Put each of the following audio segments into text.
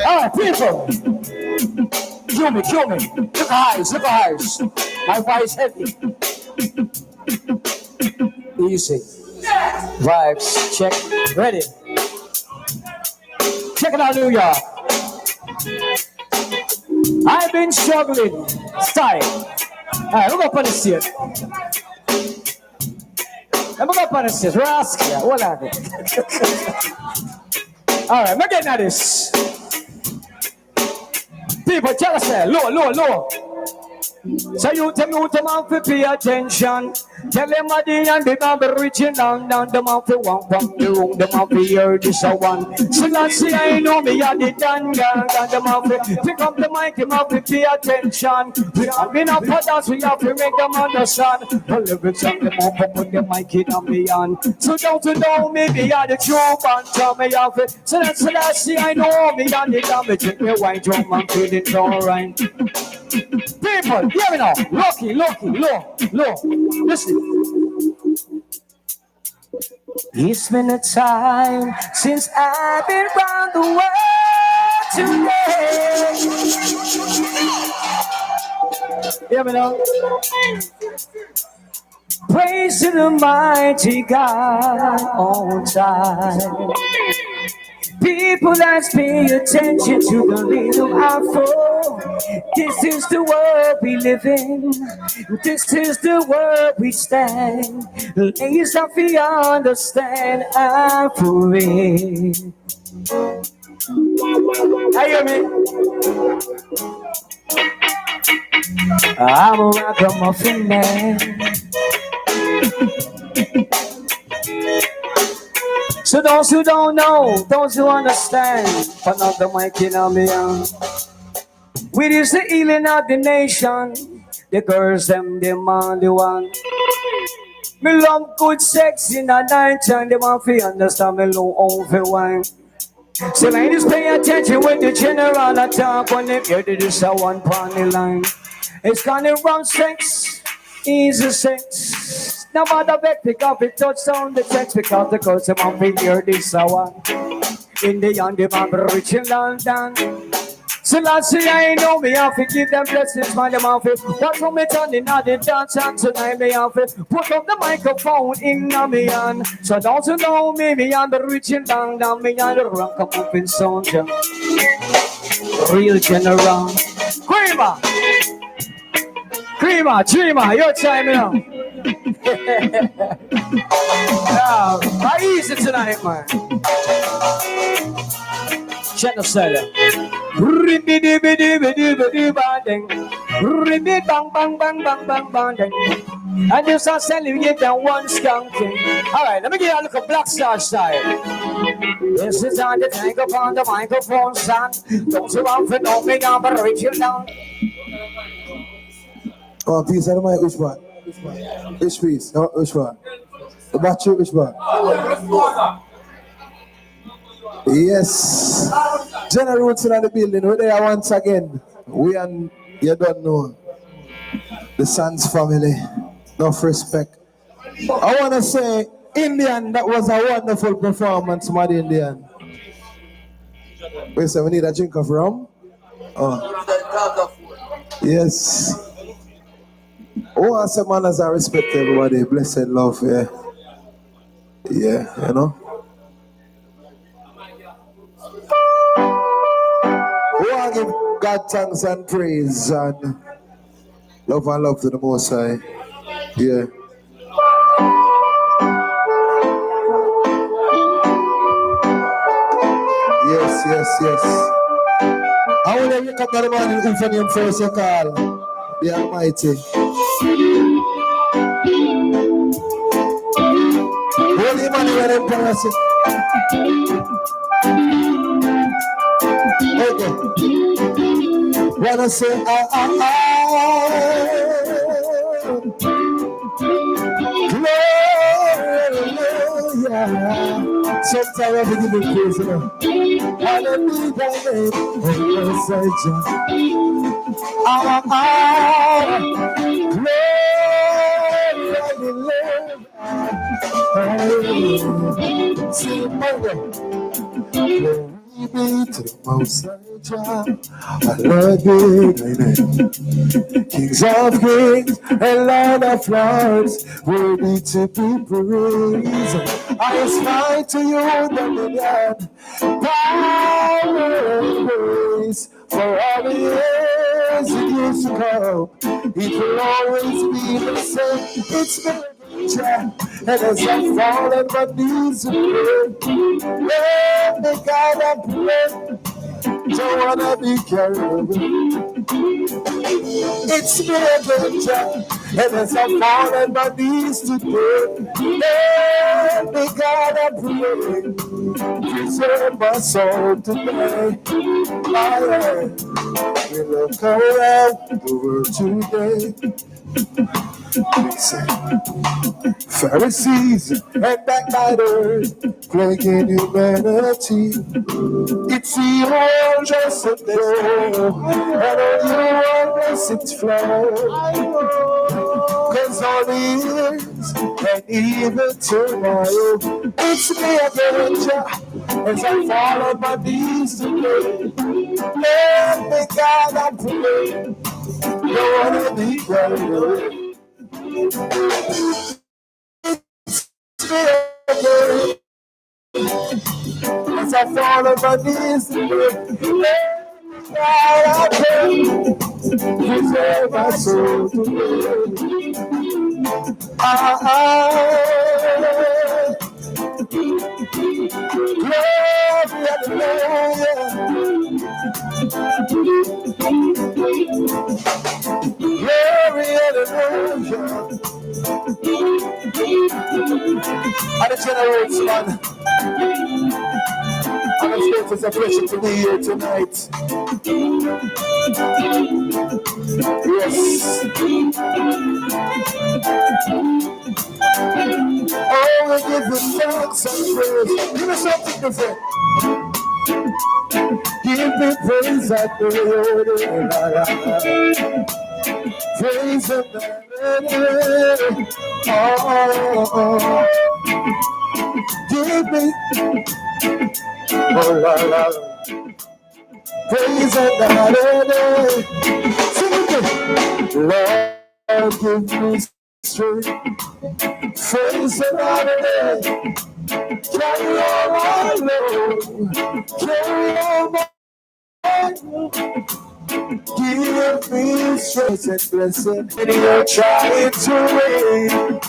Alright, people. Kill me, kill me. Look at eyes. My voice heavy. Easy. Vibes, check. Ready. Check it out, New York. I've been struggling. Style. Alright, we're gonna punish it. I'm gonna punish it. Rascal. What are they? Alright, we're getting at this. People, tell us that. Low. So you tell me what the man for pay attention. Tell them at the end the man be reaching down. The man for one from the room. The man for hear this a one. So let's see I know me at the done gang. And the man for pick up the mic. The man for pay attention. We have been up for that. We have to make them understand. The lyrics of the man for put the mic in on me on. So don't you know me at the true band. Tell me off it. So let's see I know me at the damage. Take me white drum and feeling alright. People, hear me now. Lucky, low. Listen. It's been a time since I've been round the world today. Hear me now. Praise to the mighty God on time. People that pay attention to the little afro. This is the world we live in. This is the world we stand. Ladies, if you understand, I'm for it. I hear me. I'm a ragamuffin man. So those who don't know, those who understand, put up the mic in on me. We is the healing of the nation. The girls them demand the one. Me love good sex in the night and they want to understand me low over wine. So ladies pay attention when the general attack when they hear this a one pony line. It's gonna run sex, easy sex. No matter back pick up it touch down the text because the girls them want to hear this a one. In the young the man reaching London. So last year I know me have to give them blessings, man, them have to. That's what me turning out the dance and tonight me have to put up the microphone in me hand. So don't you know me and the reaching down, me and the rock up in sound. Real general. Creamer, dreamer, your time now. Yeah, easy tonight, man. GENNA style. And you start selling it down one skunking. Alright, let me get a look at Black Star style. This is on the tank upon the microphone, son. Don't you want to know me, I'm gonna reach you down. Oh, piece of the mic, which one? Which piece? Oh, which one? The battery, which one? Yes. GENNA Roots in the building. We're there once again. We and you don't know. The SANDZ family. Enough respect. I want to say, Indian, that was a wonderful performance, Mad Indian. Wait, so we need a drink of rum? Oh. Yes. Oh, I say manners and respect everybody. Blessed love, yeah. Yeah, you know. We want to give God thanks and praise and love to the Most High. Yeah. Yes. I will let you come to the man who for him first you call. The Almighty. Holy man when them person. Okay. Wanna say Hallelujah. Sometimes I give you praise, you know. Hallelujah. Sing Glory be to the Most High Jah, our Lord big name. Kings of kings and Lord of lords, worthy to be praised. I aspire to you, dominion, power and praise for all the years it used to come. It will always be the same. It's been and as I fall on my knees to pray, let me God I pray, don't wanna be carried away. It's been a good job, and as I fall on my knees to pray, let me God I pray, preserve my soul today. I will look around the world today. Pharisees and backbiters plaguing humanity. It's evil just a flow, and on you unless it's flow. Cause all the years and even tomorrow, it's me a danger as I fall on my knees today. Let me God I pray, don't wanna be carried away. As I fall on my knees, I pray, preserve my soul today. Glory, hallelujah. And the generates, man. And it's a pleasure to be here tonight. Yes. Oh, we give you thanks and praise. Give me something different. Give me praise and praise and give me oh la la praise and sing it. Lord, give me strength. Praise and carry on my load. Carry on my give me strength and blessing. And you're trying to rain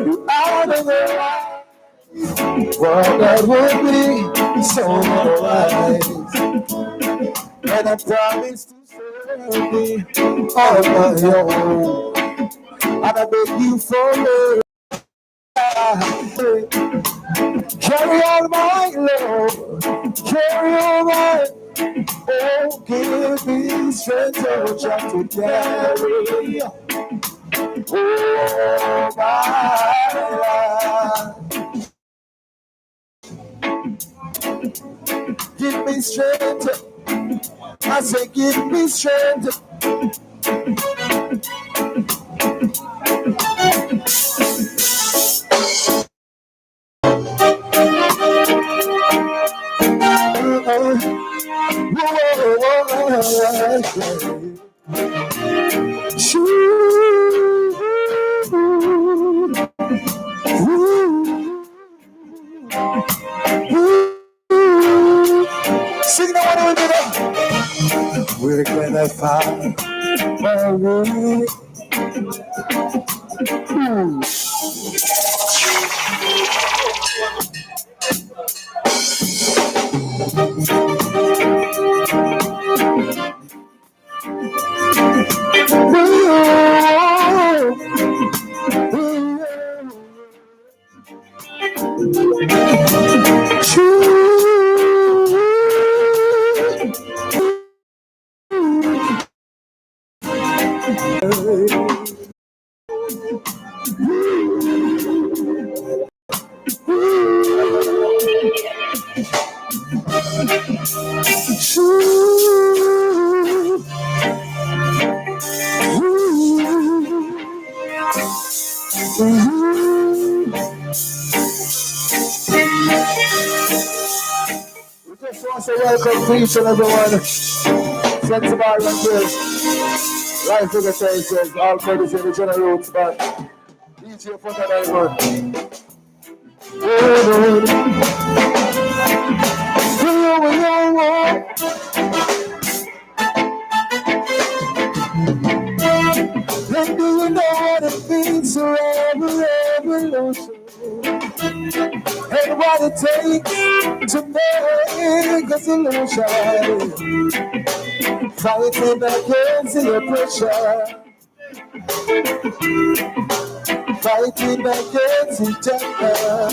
you out of the light. Well, that would be so wise. And I promise to serve me all my own. And I beg you for me. Carry on my load. Carry on my oh, give me strength, oh, just to carry. Oh, my life. Give me strength. I say, give me strength. Sing the one with it. We're gonna find my way. just want to say welcome to each and everyone. Sensible and good. Life with the says, all courtesy of the General Roots Band. DJ Party.DANCE. Then do you know what it means to have a revolution? And what it takes to make a solution? Fighting against the oppression, fighting against each other.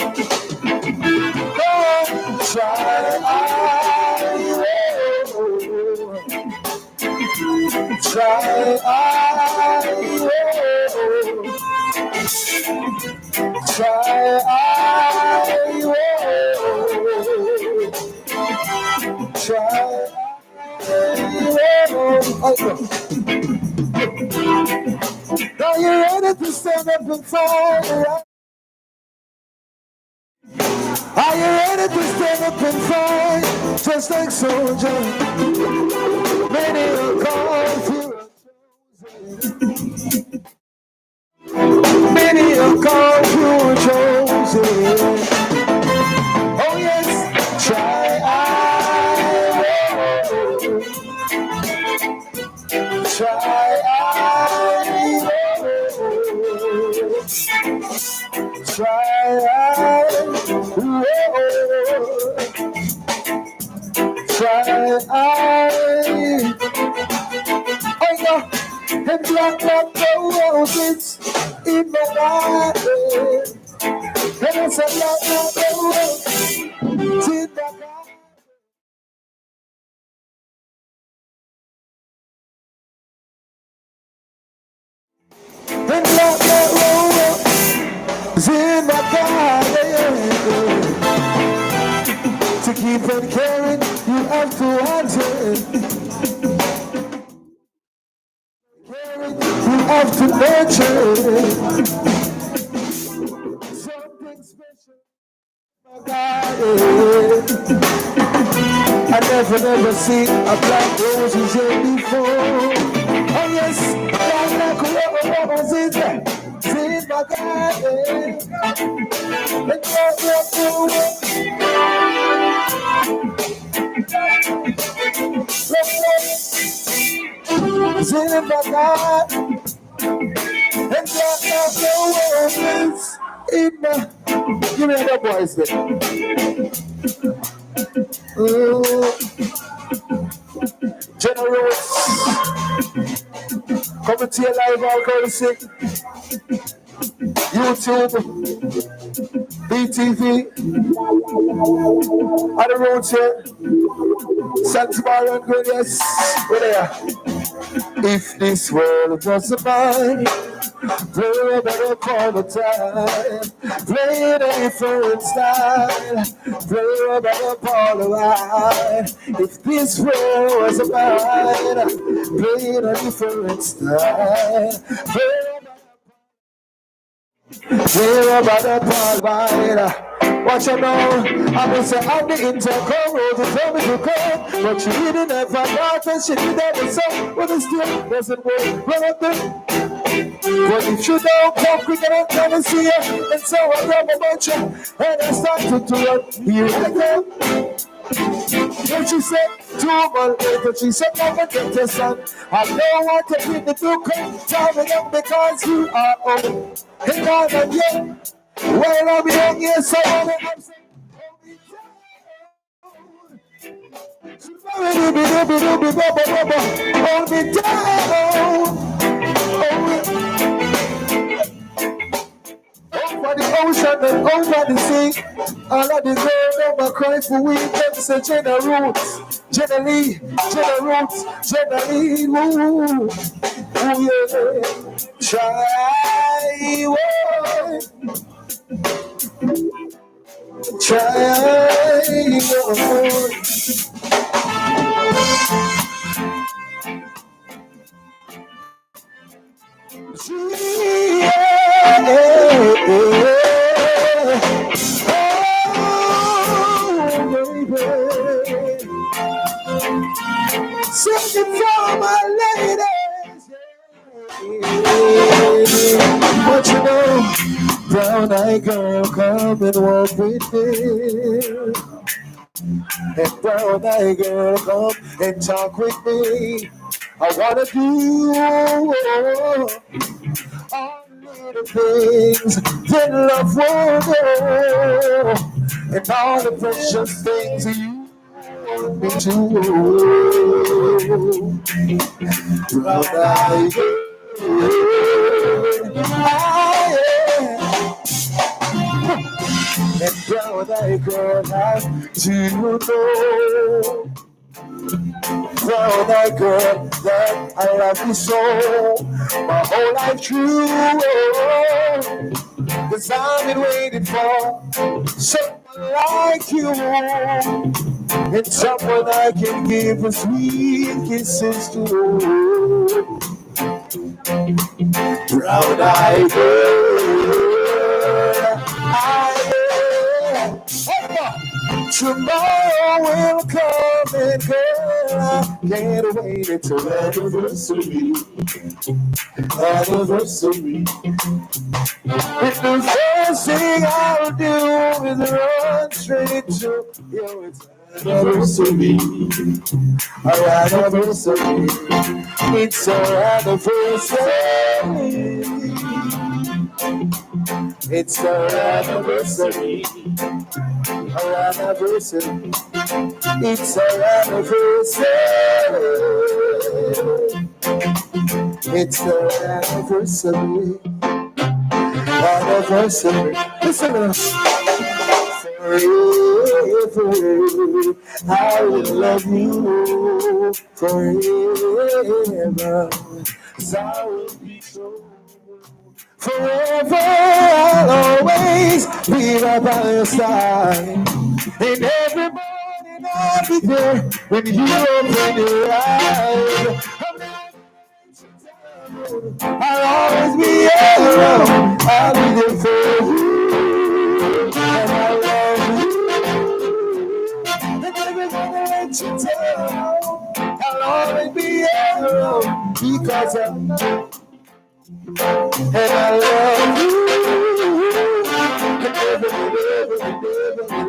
Don't try, try, try. Are you ready to stand up and fight? Are you ready to stand up and fight? Just like soldiers, many are called, few are chosen. Many are called, few are chosen. Oh yes, try. Try, oh yeah, and black the roses in my life, and it's a lot of the roses in my life. And love that rose in my garden. To keep on caring, you have to want it. Caring, you have to nurture it. Something special in my garden. I never seen a black roses here before. Oh yes, black roses in my garden. And in my garden. And roses in my. Give me another voice there. General coming to your live all courtesy YouTube, BETV, on the roads here, SANDZ and good, yes, we're there. If this world was mine, play a better part of time, play a different style, play a better part of life. If this world was mine, play a different style, play a better part of life. Watch out now, I'm gonna say I'm the intercom, Rosie told me to come, but she didn't have a daughter, and she didn't have a son, but it still doesn't work, run up there. But if you don't come quick enough, come and see you, and so I grab a bunch of, and I started to run, here I come. When she said, 2 months later, she said, come and get your son. I don't want to bring the two come, tell me them because you are old. And I'm young. Well, I'm young, yes, I want to have some. Hold me down. Over the ocean and over the sea, all of the girls never cry for we. Them say Jenna Roots, Jenna Lee, Jenna Roots, Jenna Lee. Ooh, yeah. Try, oh. Try, oh. Oh, baby. Singing for my ladies. But you know, brown-eyed girl, come and walk with me. And brown-eyed girl, come and talk with me. I wanna do all little things that love will do, and all the precious things you want me to. Brown-eyed girl, and brown-eyed girl, how do you know? Brown-eyed girl, that I love you so, my whole life through. 'Cause I've been waiting for someone like you, and someone I can give a sweet kisses to. Brown-eyed girl, tomorrow will come and girl, I can't wait until anniversary. Anniversary. And the first thing I'll do is run straight to you. It's anniversary. Our anniversary. It's our anniversary. It's our anniversary. Our anniversary. It's our anniversary. It's our anniversary. Anniversary. Listen to us. Forever, I will love you forever. 'Cause I will be so. Forever, I'll always be right by your side. And every morning I'll be there when you open your eyes. I'll always be around. I'll be there for you. And I love you. And every morning let you down. I'll always be around because I know. And I love you. And never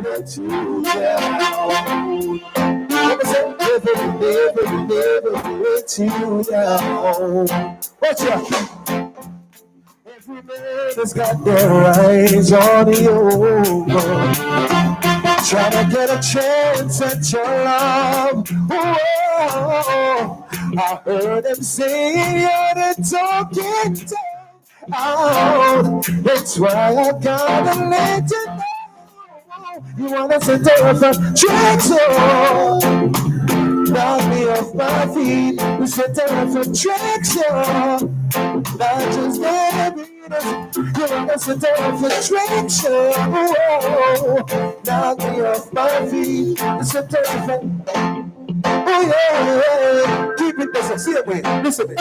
let you down. Never let you down. Watch out. Every man has got their eyes on you. Trying to get a chance at your love. Whoa. I heard them say you're the talking out. That's why I gotta let you know. You wanna sit there for traction. Knock me off my feet. We sit there for traction. Not just happiness. You wanna sit there for traction. Knock me off my feet. We sit there for. Oh yeah, keep it listen, see it with, listen it.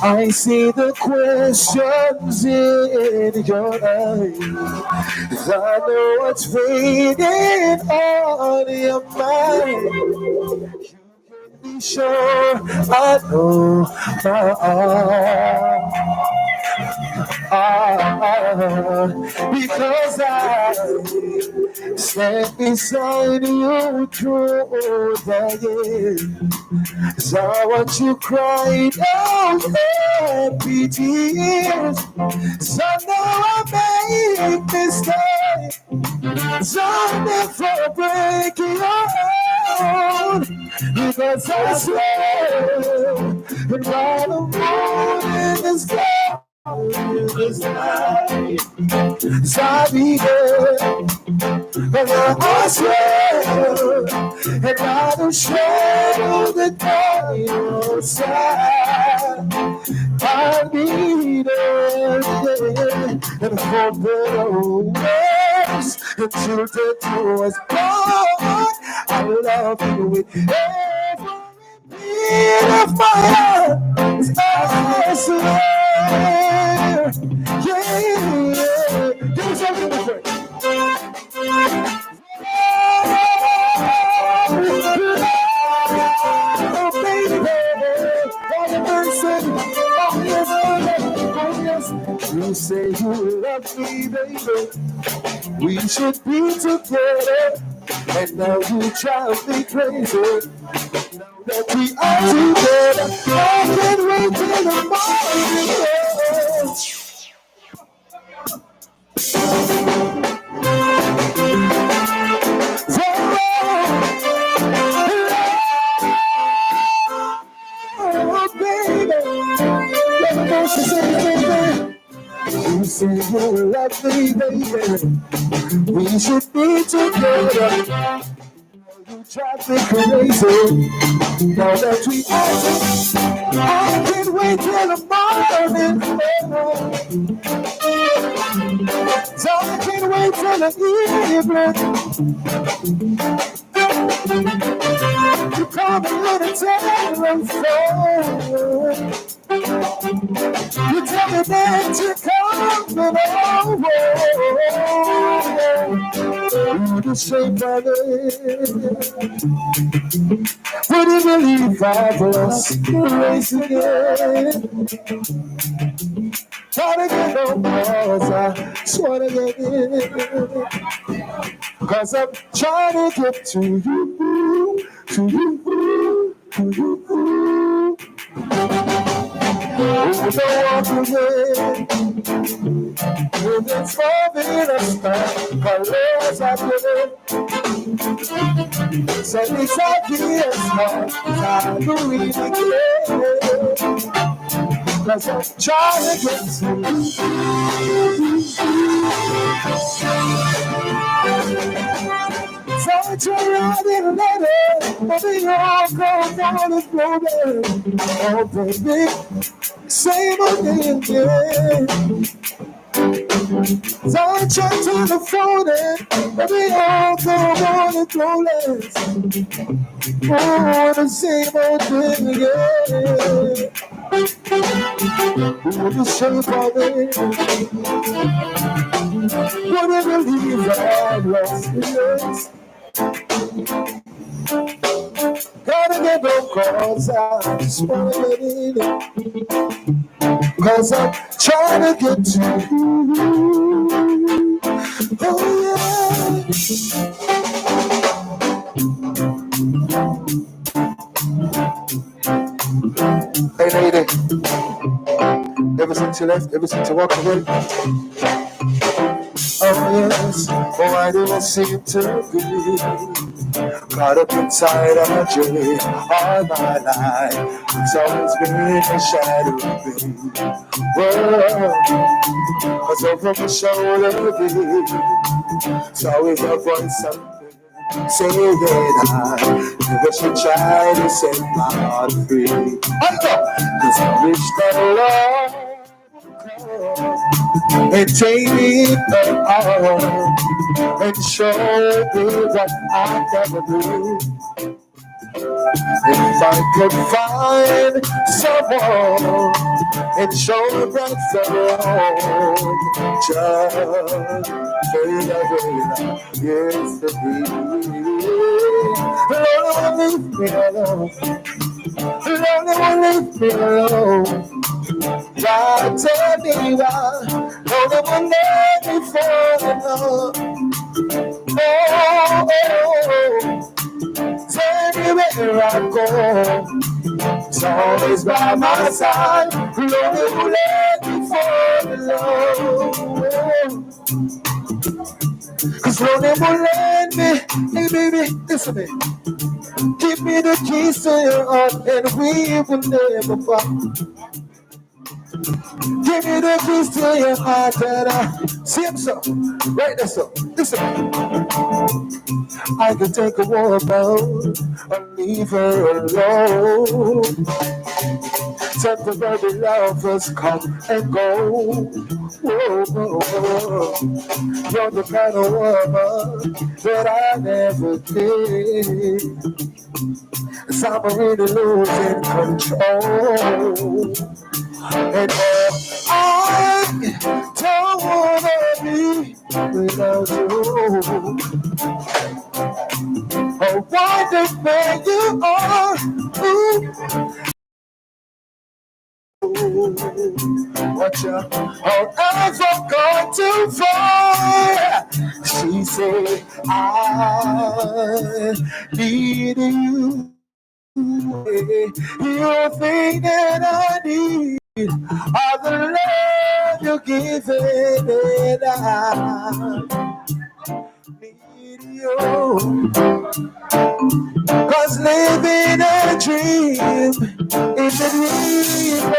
I see the questions in your eyes. I know what's waiting on your mind. You can be sure I know. Because I stand beside you through the years. So I want you crying out happy tears. So now I make mistakes. So never break your heart. Because I swear, and while the moon in the sky is night, I'll be there. And I swear, and by the shadow that died outside, I'll be there. And for better or worse, until death do us part, I love you with every beat of my heart. I swear, yeah. Give me something different. You say you love me, baby. We should be together. And now you drive me crazy. Now that we are together, I can't wait till the morning. Oh, baby. You say you love me, baby. We should be together. You drive me crazy. Now that we are, I can't wait till the morning. So I can't wait till the evening. You call me on the telephone. You tell me that you're coming over. You're the shape of it. Would you believe I've lost the race again? Trying to get no cause, I swear to get in. Cause I'm trying to get to you, to you, to you. Oh, don't walk away. If it's for me to stop, colors I give. So it's obvious now, time to really care. Cause I'm trying to get to you. So I try and let it, but they all come on the floor. Oh, baby, same old thing again. So I try to the phone, but they all come on the floor. Oh, the same old thing again. Oh, the shape of it. Whatever leaves I lost it. Gotta get no calls, I just wanna get in it. Cause I'm trying to get to you. Oh yeah. Hey lady, ever since you left, ever since you walked away. Oh yes, oh I didn't seem to be caught up inside of a dream all my life. It's always been a shadow of me. Whoa, cause over my shoulder, it's always a voice of me saying I never should try to set my heart free. Cause I wish that love and take me all and show me what I never knew. If I could find someone and show me right from wrong, just fade away like yesterday. Lord, won't leave me alone. Lord, won't leave me alone. Why tell me why? No one will let me fall in love. Oh, tell me where I go. It's always by my side. No one will let me fall in love. Cause no one will let me. Hey baby, listen to me. Give me the keys to your heart and we will never part. Give me the keys to your heart and I see him so. Right there so. Listen. I can take a walk out and leave her alone. Temporary lovers come and go. Whoa, whoa, whoa. You're the kind of woman that I never did. So I'm really losing control. And I don't wanna be without you. Oh, wonderful you are. Ooh. Watch out, or else I'm going too far. She said, I need you. You think that I need all the love you're giving, and I need you. 'Cause living a dream is a dream.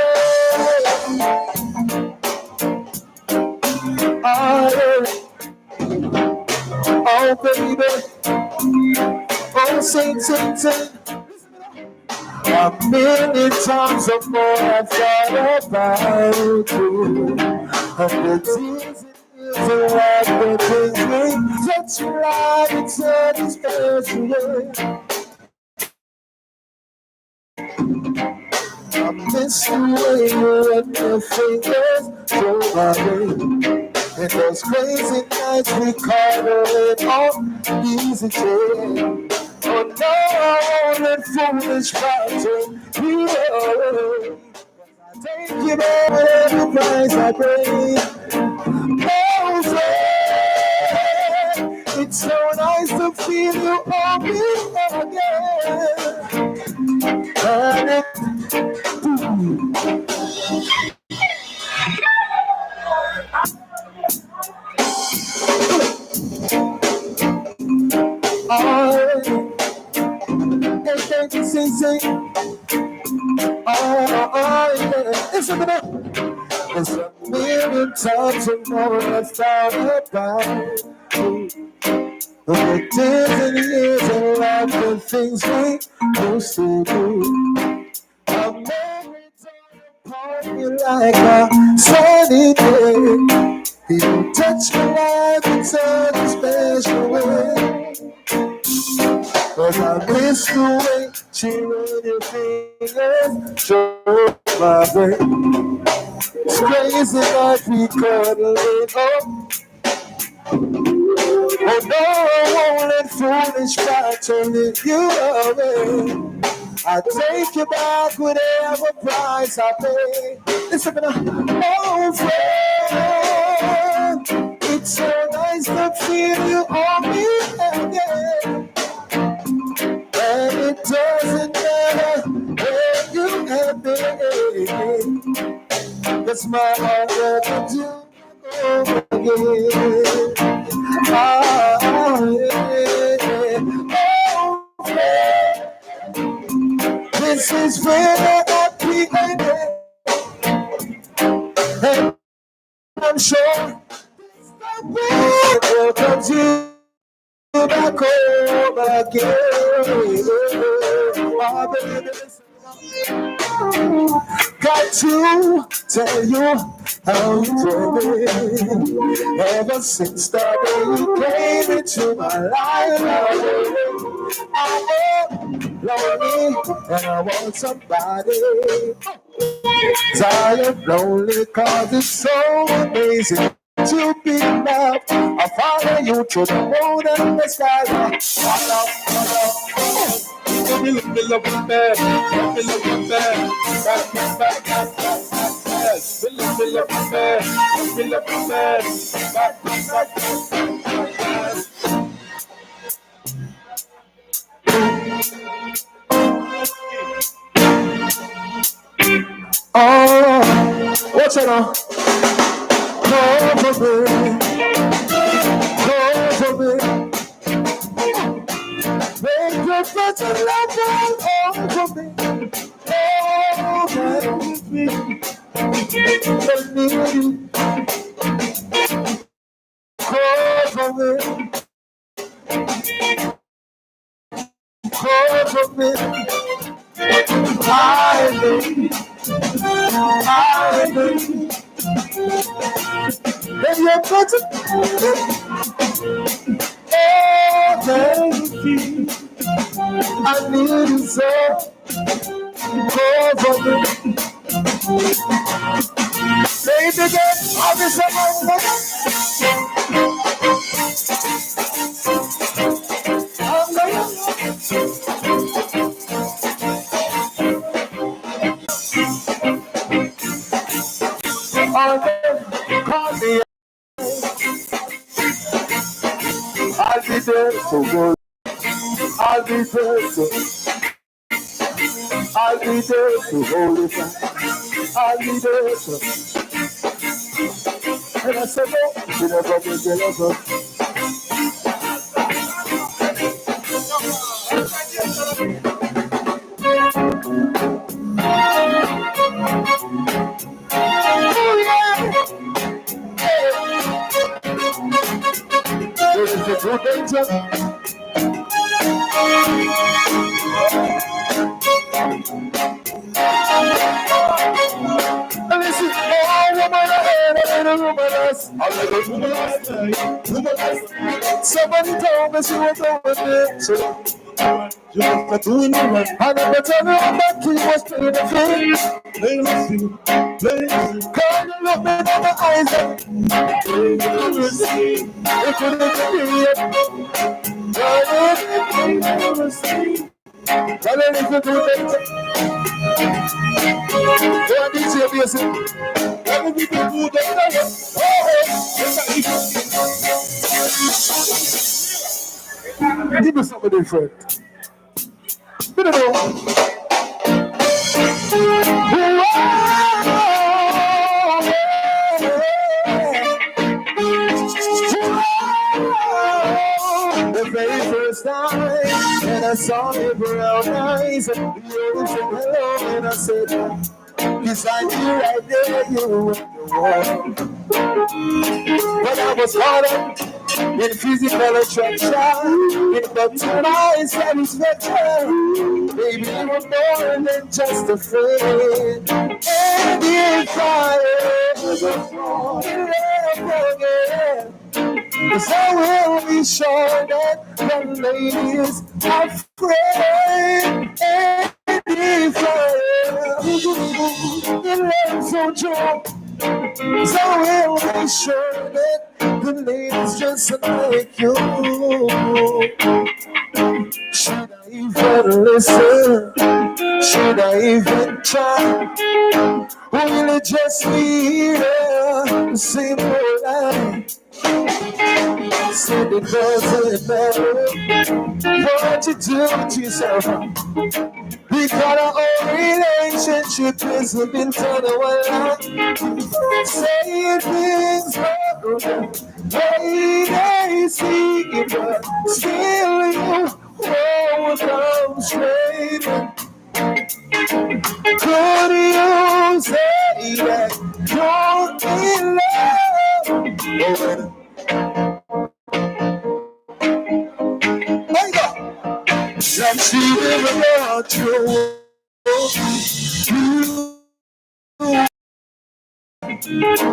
Oh, baby, oh, sing. A million times or more I've thought about you. And the tears and like the things we touch you like it's a special way. I miss the way you let your fingers go my way. And those crazy nights we cuddling on easy chair. Oh no, I won't let foolish fighting you away. I take you back with every price I pay. Oh, friend, it's so nice to feel you on me again. And it, thank you, sing. Yeah. Listen to that. There's a million times and more I thought about you. The days and years and life and things we used to do. I'm every time upon you like a sunny day. You touch me like it's a special way. 'Cause I miss the way she made your fingers show my way. It's crazy like we cuddling up. Oh no, I won't let foolish pride turn you away. I take you back whatever price I pay. Listen to me, oh friend, it's so nice to feel you on me again. And it doesn't matter where you have been. That's my heart that you over again. Oh, yeah. This is where I begin. And I'm sure it will come to you back home again. Oh, baby, got to tell you how you drove me. Ever since the day you came into my life, I am lonely and I want somebody. I am lonely 'cause it's so amazing to be loved. I follow you to the moon and the sky. Me love you bad, me love you bad, back. Me love you bad, me love you bad, back. Oh, what's it on? Go for me, make your friends and love all for me. Oh, that with me, I need you. Go for me, I need you. Then you're going to oh, baby, I need you so. Go for me, baby, girl, I'll be someone. to go. I'll be there to, I'll be there to hold it down. I'll be there to, and I said, no, she never be there. This is the true danger. And listen, oh, woman ahead, a little womaness. A little womaness. Somebody told me she was over there. So, you were doing it right. And I tell her that he was playing the field. Playing the field. Playing the field. Come and look me in the eyes. Playing the field. It couldn't be it. Well, if you do that, don't be serious. Let me do that. Give me something different. You know. The very first time when I saw your brown eyes, you said hello, and I said, beside you right there, you were the one. But I was caught up in physical attraction, in baptized satisfaction. Baby, you were more than just a friend. And if I ever fall in love again, cause I will be sure that the ladies are friends. And if I ever in love so drunk, cause I will be sure that the ladies just like you. Should I even listen? Should I even try? Or will it just be the same old lie? Said it doesn't matter what you do to yourself. Because our own relationship is been turned away. Saying things way they see it, but still you won't come straight. Could you say that you're in love? I'm cheating about you.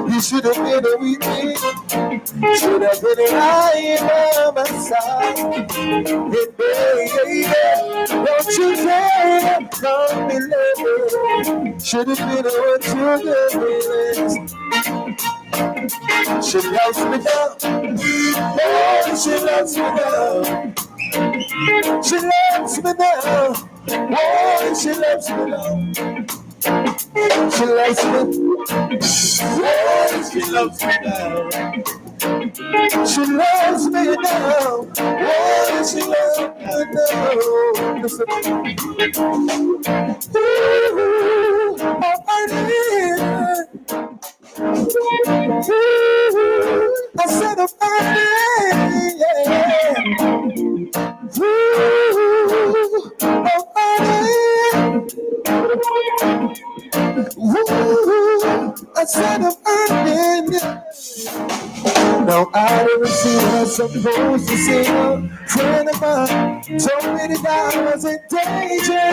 You should have been with me. Should have been right by my side. Hey, baby, don't you dare come below. Should have been what you did. She loves me now. Oh, she loves me now. She loves me now. Oh, she loves me now. She loves me. Oh, she loves me now. She loves me now. Oh, she loves me now. Listen. Ooh, oh, I need. Ooh, I said I'm burning, yeah. Ooh, I'm burning. Ooh, I said I'm burning, yeah. Now I didn't see what I'm supposed to see. A friend of mine told me that I was in danger.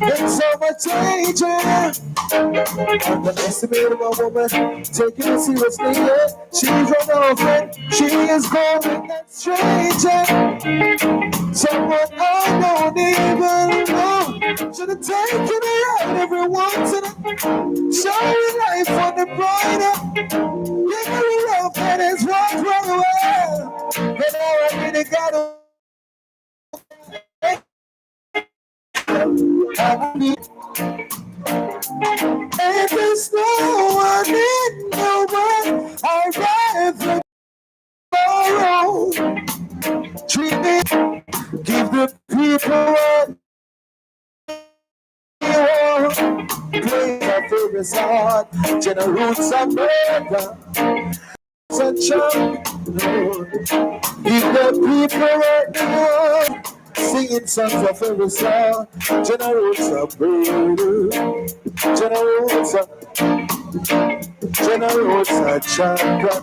In so much danger. Underestimating a woman, taking it seriously, yeah. She's an orphan, she is going with that stranger. Someone I don't even know. Should have taken her out every once in a show her life on the brighter. Give her love that is worth well. But now I really gotta. And there's no one in the world I'd rather borrow. Treat me, give the people what you want. Play my favorite song, Jenna Roots of America. Such a give the people what you want. Singing songs of every song, Jenna Roots of America. Jenna Roots of champion.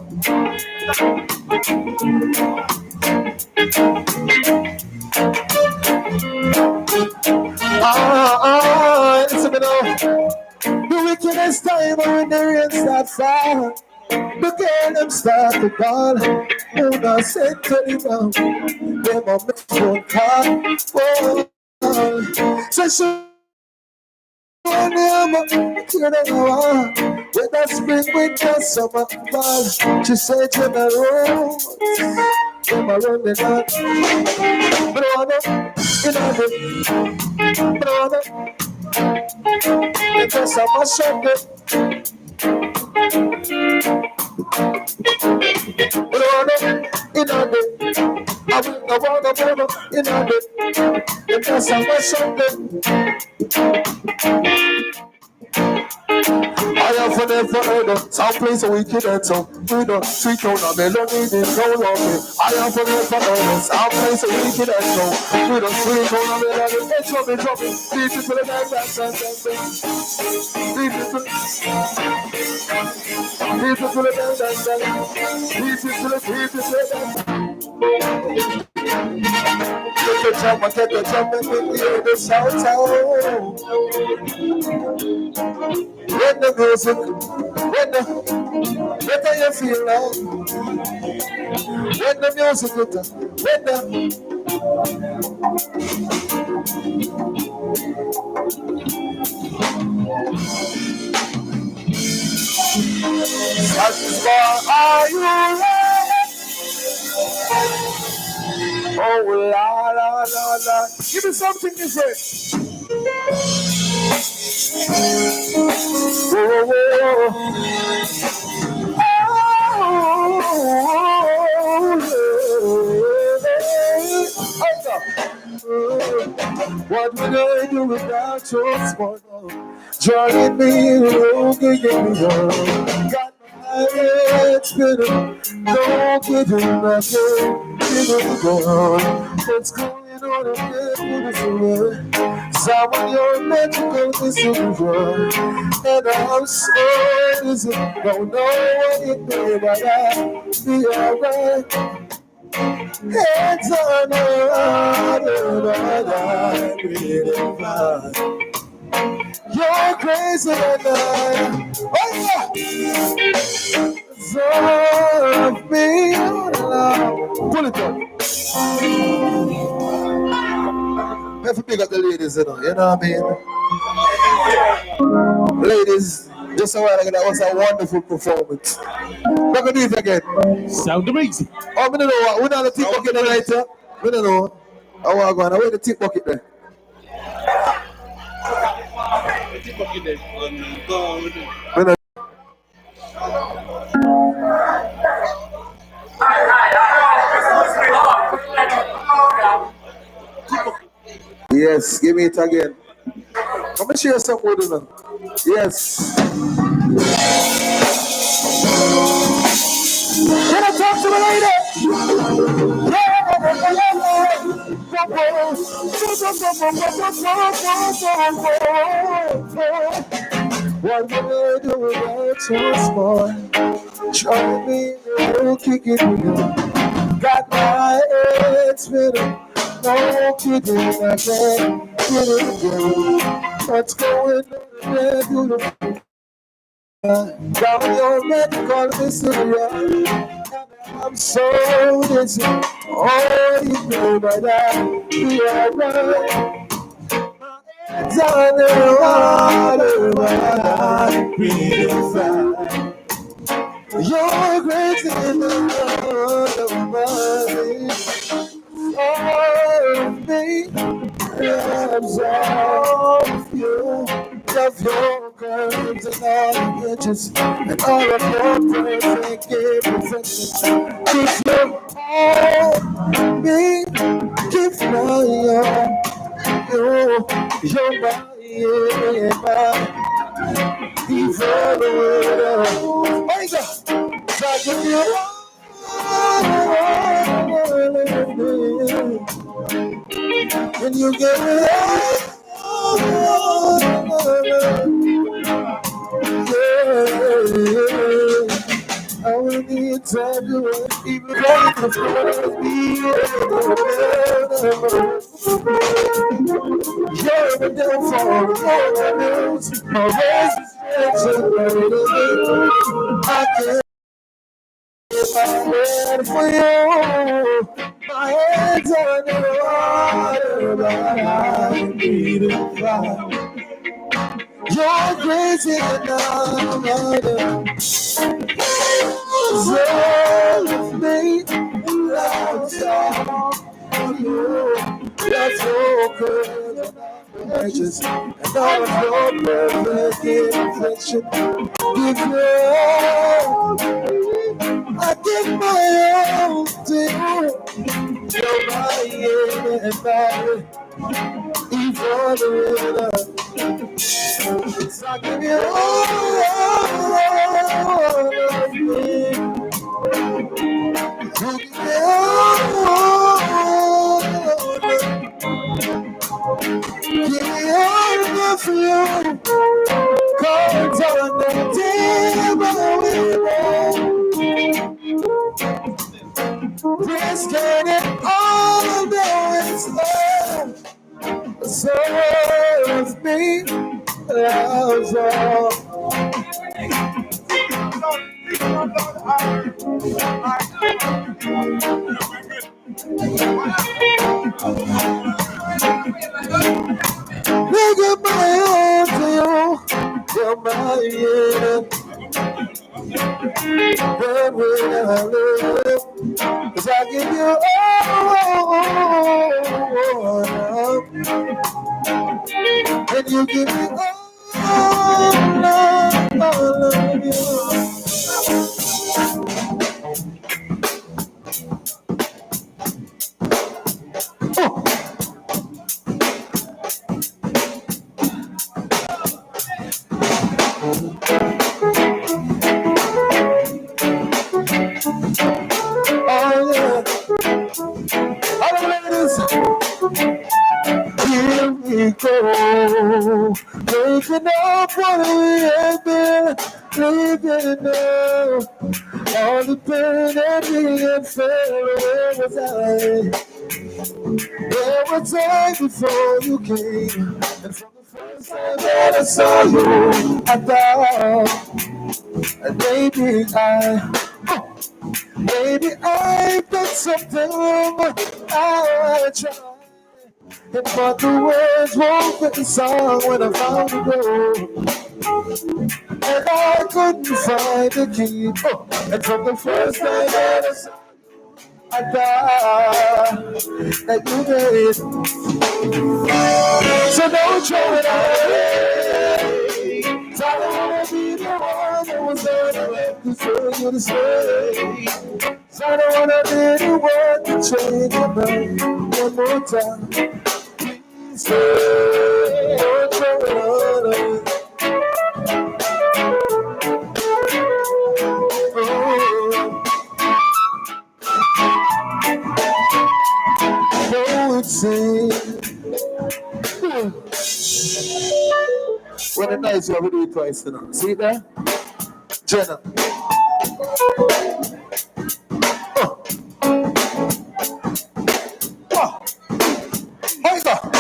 Listen me now. The wickedest time when the rain start fall, the girl them start to ball. Who not said to the mouth, them a make phone call. Oh, so she want them up, you know, whether spring, winter, summer, fall. She said to the road, them a run the night. Brother, you know the brother. It's just a mash up it. Brother, you know the I will go on the brother, you know the it's just a mash up it. I have never heard of some place we can enter. We don't sweet on a melody, they don't love me. I have never heard of some place we can enter. We don't sweet on a melody, they drop me. Beat it to the dance. Beat it to the dance. Beat it to the Get the jump, and we hear the sound. When the music, what do you feel now? When the music, when the are you ready? Oh la la la la, give me something different. What would I do without your smart love? Joining me, looking at me, got my head spinning, no kidding, nothing, what's going on up there, beautiful? Someone you're magical, this is and I'm so busy, don't know what it means, but I'll be alright. Heads on the water, you're crazy and of me. Pull it up. Have to pick up the ladies, you know what I mean? Ladies, just a while ago, that was a wonderful performance. We're going to do it again. Sound amazing. Oh, we don't know what. We're not the tip bucket tonight, huh? We don't know. Oh, we're going to wait the tip bucket there. Yes, give me it again. Come and share some with them. Yes. Can I talk to the lady? What will I do without your smart? Try me, you'll kick it with you. Got my head spinning. No kidding, I can't get it again. What's going on there, beautiful? Down your medical mystery. I'm so dizzy. Oh, you know my dad. We are right. It's on the water, but I'm breathing fine. You're crazy in the world of money. Oh, me, loves all of you. Love your curves and all the edges and all of your perfect imperfections. If you're all Me, give my all. You're my devourer. My God, I give you all. When you get it all, yeah, I will need time to even like the first you're the downfall, you're the news, my voice is I can't get my head for you. My head's on the water, but I need it right. You're crazy enough. So with me, love's all you. That's so good. Just and all of your perfect imperfection. Give you all. I give my all to you. You're my everybody. Even the winner. So I give you all of me. You give me all. Give me all for you. Cards on the table. Risking it all, though it's love. So with me, love's all. Look at my own to you. You're my when we live. Cause I give you all. And you give me all of you. Oh yeah. All the ladies, here we go. Waking up what we have been living now. All the pain and the unfair, where was I? Where was I before you came? And from the first time that I saw you, I thought, and maybe I've done something wrong. I tried, but the words won't fit the song when I found the door. And I couldn't find the key. And from the first time that I saw you, I thought that you made. So don't throw it away. I don't wanna be the one that was there to let me feel you to stay. So I don't wanna be the one to change your mind one more time. Please stay. Don't throw it away. When the nights we do it twice, you know. See it there? Genna. Hey, go.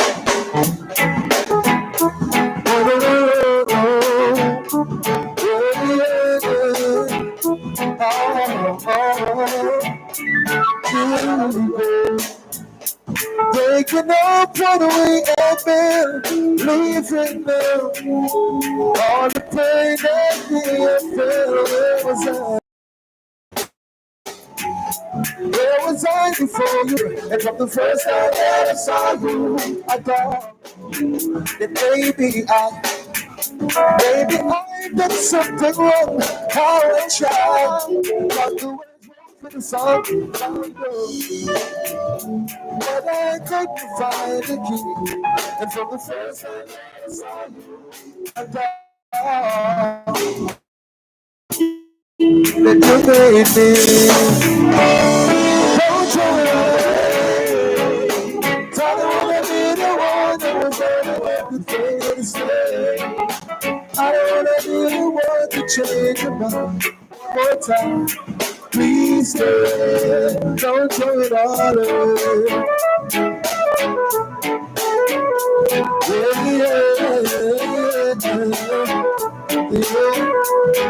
Waking up what we have been leaving now. All the pain that we have felt, where was I before you? And from the first time that I saw you, I thought that maybe I done something wrong. How I tried, but the words won't for the song. But I couldn't find the key. And from the first time I saw you, I thought that you made me. Don't throw it away. I don't wanna be the one that was ever everything to stay. I don't wanna be the one to change your mind. One more time, please stay. Don't throw it all away.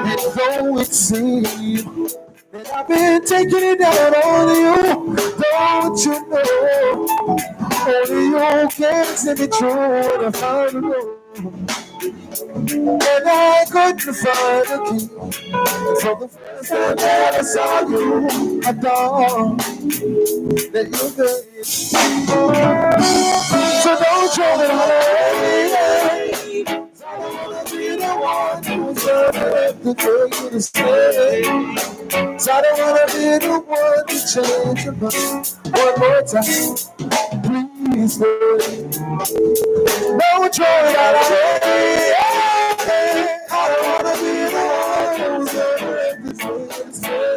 And though it seems that I've been taking it down on you, don't you know? Only you can see me through when I found a road. And I couldn't find a key. So the first time that I saw you, I thought that you could. So don't throw it away. I don't wanna be the one who's to take you to stay. So I don't wanna be the one to change your mind. One more time, please stay. Don't throw it away. I don't wanna be the one who's to stay.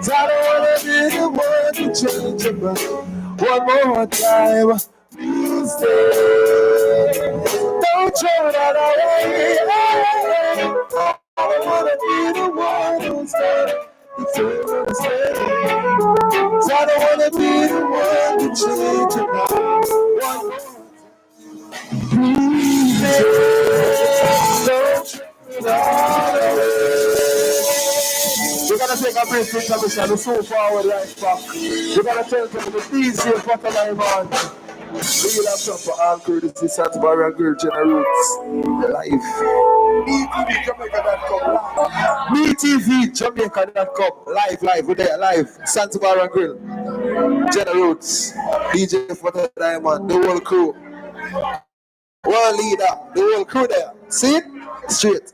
So I don't wanna be the one to change your mind. One more time, please stay. Don't throw that away. I don't wanna be the one who's to stay. So I don't wanna be the one to change your mind. One more time, please stay. Don't throw that away. We're gonna take a brief intermission. We're so forward right back. We're gonna tell them the DJ for the live on. Real up for all crew. This is SANDZ Bar and Grill, GENNA Roots live. BETV Jamaica.com. BETV Jamaica.com. Live. We're there live. SANDZ Bar and Grill, GENNA Roots. DJ for the diamond. The whole crew. One leader. The whole crew there. See it? Straight.